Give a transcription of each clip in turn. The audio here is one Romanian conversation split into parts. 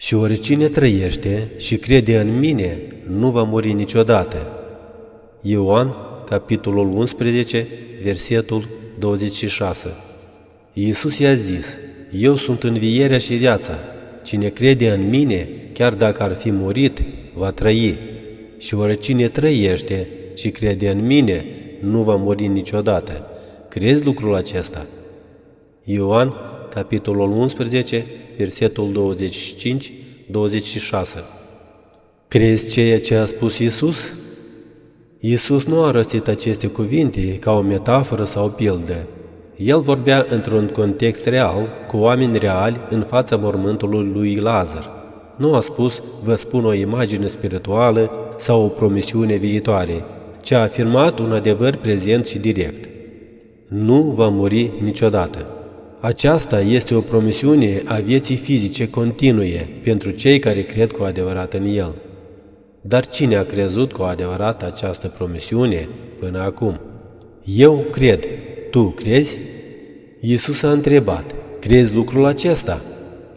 Și oricine trăiește și crede în mine, nu va muri niciodată. Ioan, capitolul 11, versetul 26. Iisus i-a zis: Eu sunt învierea și viața. Cine crede în mine, chiar dacă ar fi murit, va trăi. Și oricine trăiește și crede în mine, nu va muri niciodată. Crezi lucrul acesta? Ioan, capitolul 11, versetul 25-26. Crezi ceea ce a spus Iisus? Iisus nu a rostit aceste cuvinte ca o metaforă sau o pildă. El vorbea într-un context real, cu oameni reali, în fața mormântului lui Lazar. Nu a spus: vă spun o imagine spirituală sau o promisiune viitoare, ci a afirmat un adevăr prezent și direct. Nu va muri niciodată. Aceasta este o promisiune a vieții fizice continue pentru cei care cred cu adevărat în El. Dar cine a crezut cu adevărat această promisiune până acum? Eu cred. Tu crezi? Iisus a întrebat: crezi lucrul acesta?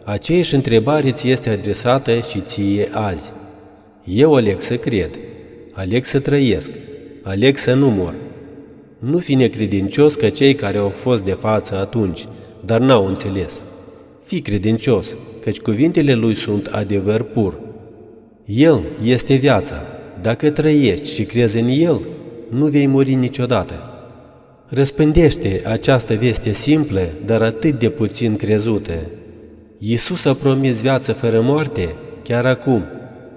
Aceeași întrebare ți este adresată și ție azi. Eu aleg să cred, aleg să trăiesc, aleg să nu mor. Nu fi necredincios ca cei care au fost de față atunci, dar n-au înțeles. Fii credincios, căci cuvintele Lui sunt adevăr pur. El este viața. Dacă trăiești și crezi în El, nu vei muri niciodată. Răspândește această veste simplă, dar atât de puțin crezută. Iisus a promis viață fără moarte chiar acum,